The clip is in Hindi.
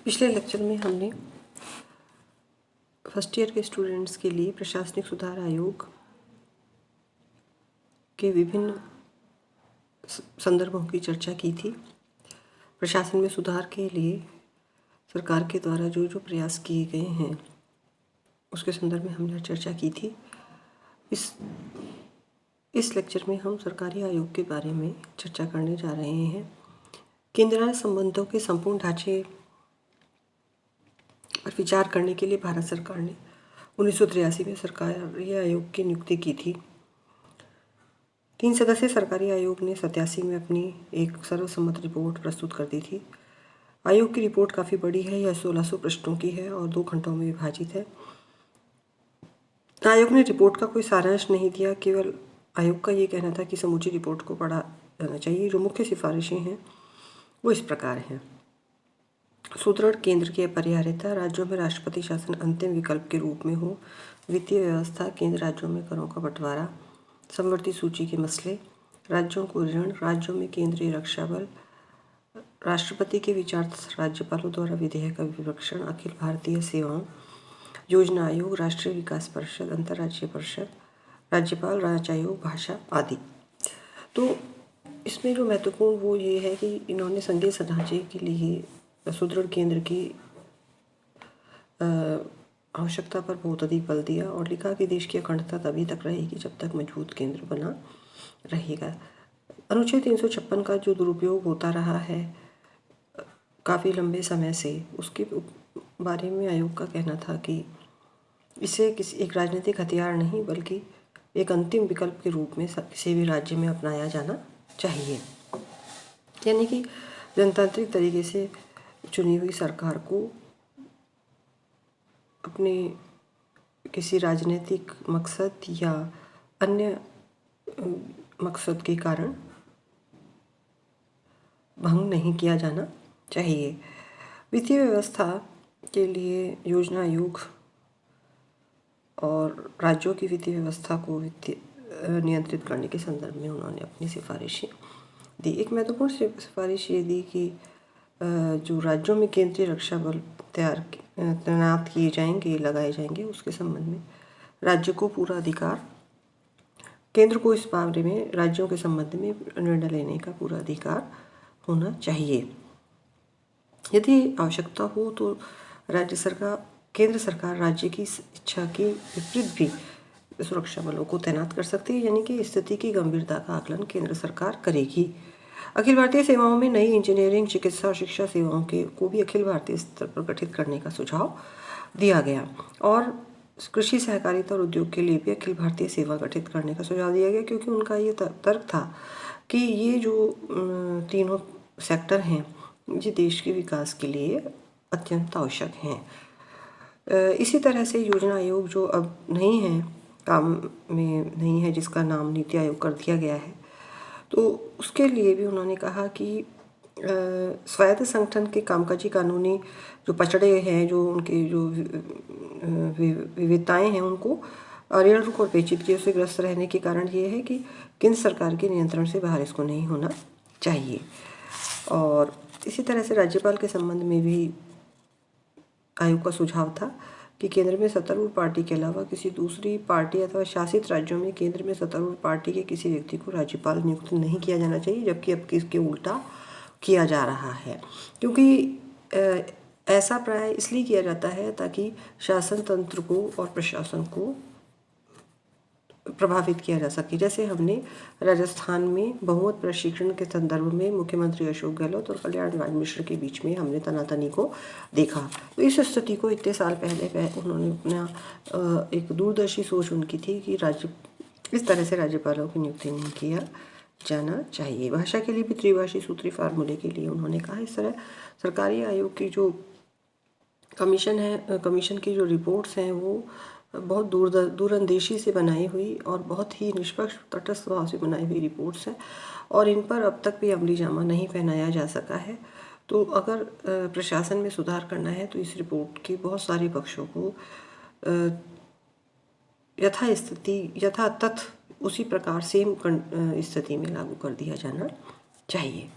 पिछले लेक्चर में हमने फर्स्ट ईयर के स्टूडेंट्स के लिए प्रशासनिक सुधार आयोग के विभिन्न संदर्भों की चर्चा की थी। प्रशासन में सुधार के लिए सरकार के द्वारा जो जो प्रयास किए गए हैं उसके संदर्भ में हमने चर्चा की थी। इस लेक्चर में हम सरकारी आयोग के बारे में चर्चा करने जा रहे हैं। केंद्रीय संबंधों के संपूर्ण ढांचे पर विचार करने के लिए भारत सरकार ने 1983 में सरकारी आयोग की नियुक्ति की थी। 3 सदस्यीय सरकारी आयोग ने 87 में अपनी एक सर्वसम्मत रिपोर्ट प्रस्तुत कर दी थी। आयोग की रिपोर्ट काफ़ी बड़ी है, यह 1600 पृष्ठों की है और 2 खंडों में विभाजित है। आयोग ने रिपोर्ट का कोई सारांश नहीं दिया, केवल आयोग का ये कहना था कि समूची रिपोर्ट को पढ़ा जाना चाहिए। जो मुख्य सिफारिशें हैं वो इस प्रकार हैं। सुदृढ़ केंद्र की अपरिहार्यता, राज्यों में राष्ट्रपति शासन अंतिम विकल्प के रूप में हो, वित्तीय व्यवस्था, केंद्र राज्यों में करों का बंटवारा, समवर्ती सूची के मसले, राज्यों को ऋण, राज्यों में केंद्रीय रक्षा बल, राष्ट्रपति के विचार, राज्यपालों द्वारा विधेयक का विवक्षण, अखिल भारतीय सेवाओं, योजना आयोग, राष्ट्रीय विकास परिषद, अंतर्राज्यीय परिषद, राज्यपाल, राज्य आयोग, भाषा आदि। तो इसमें जो महत्वपूर्ण वो ये है कि इन्होंने संघीय ढांचे के लिए सुदृढ़ केंद्र की आवश्यकता पर बहुत अधिक बल दिया और लिखा कि देश की अखंडता तभी तक रहेगी जब तक मजबूत केंद्र बना रहेगा। अनुच्छेद 356 का जो दुरुपयोग होता रहा है काफ़ी लंबे समय से, उसके बारे में आयोग का कहना था कि इसे एक राजनीतिक हथियार नहीं बल्कि एक अंतिम विकल्प के रूप में किसी भी राज्य में अपनाया जाना चाहिए। यानी कि जनतांत्रिक तरीके से चुनी हुई सरकार को अपने किसी राजनीतिक मकसद या अन्य मकसद के कारण भंग नहीं किया जाना चाहिए। वित्तीय व्यवस्था के लिए योजना आयोग और राज्यों की वित्तीय व्यवस्था को नियंत्रित करने के संदर्भ में उन्होंने अपनी सिफारिशें दी। एक महत्वपूर्ण सिफारिश ये दी कि जो राज्यों में केंद्रीय रक्षा बल तैनात किए जाएंगे, लगाए जाएंगे, उसके संबंध में राज्य को पूरा अधिकार, केंद्र को इस बारे में राज्यों के संबंध में निर्णय लेने का पूरा अधिकार होना चाहिए। यदि आवश्यकता हो तो केंद्र सरकार राज्य की इच्छा के विपरीत भी सुरक्षा बलों को तैनात कर सकती है, यानी कि स्थिति की गंभीरता का आकलन केंद्र सरकार करेगी। अखिल भारतीय सेवाओं में नई इंजीनियरिंग, चिकित्सा और शिक्षा सेवाओं को भी अखिल भारतीय स्तर पर गठित करने का सुझाव दिया गया और कृषि, सहकारिता और उद्योग के लिए भी अखिल भारतीय सेवा गठित करने का सुझाव दिया गया, क्योंकि उनका ये तर्क था कि ये जो तीनों सेक्टर हैं ये देश के विकास के लिए अत्यंत आवश्यक हैं। इसी तरह से योजना आयोग जो अब नहीं है, काम में नहीं है, जिसका नाम नीति आयोग कर दिया गया है, तो उसके लिए भी उन्होंने कहा कि स्वायत्त संगठन के कामकाजी कानूनी जो पचड़े हैं, जो उनके जो विविधताएं हैं, उनको अनिवार्य रूप और पेचीदगी से ग्रस्त रहने के कारण ये है कि केंद्र सरकार के नियंत्रण से बाहर इसको नहीं होना चाहिए। और इसी तरह से राज्यपाल के संबंध में भी आयोग का सुझाव था कि केंद्र में सत्तारूढ़ पार्टी के अलावा किसी दूसरी पार्टी अथवा शासित राज्यों में केंद्र में सत्तारूढ़ पार्टी के किसी व्यक्ति को राज्यपाल नियुक्त नहीं किया जाना चाहिए, जबकि अब इसके उल्टा किया जा रहा है। क्योंकि ऐसा प्राय इसलिए किया जाता है ताकि शासन तंत्र को और प्रशासन को प्रभावित किया जा सके। जैसे हमने राजस्थान में बहुमत प्रशिक्षण के संदर्भ में मुख्यमंत्री अशोक गहलोत और कल्याण राज मिश्र के बीच में हमने तनातनी को देखा। तो इस स्थिति को इतने साल पहले उन्होंने अपना एक दूरदर्शी सोच उनकी थी कि इस तरह से राज्यपालों की नियुक्ति नहीं किया जाना चाहिए। भाषा के लिए भी त्रिभाषी सूत्री फार्मूले के लिए उन्होंने कहा। इस तरह सरकारी आयोग की जो कमीशन की जो रिपोर्ट्स हैं वो बहुत दूरंदेशी से बनाई हुई और बहुत ही निष्पक्ष तटस्थ भाव से बनाई हुई रिपोर्ट्स हैं और इन पर अब तक भी अमली जामा नहीं पहनाया जा सका है। तो अगर प्रशासन में सुधार करना है तो इस रिपोर्ट के बहुत सारे पक्षों को यथा तथ्य उसी प्रकार सेम स्थिति में लागू कर दिया जाना चाहिए।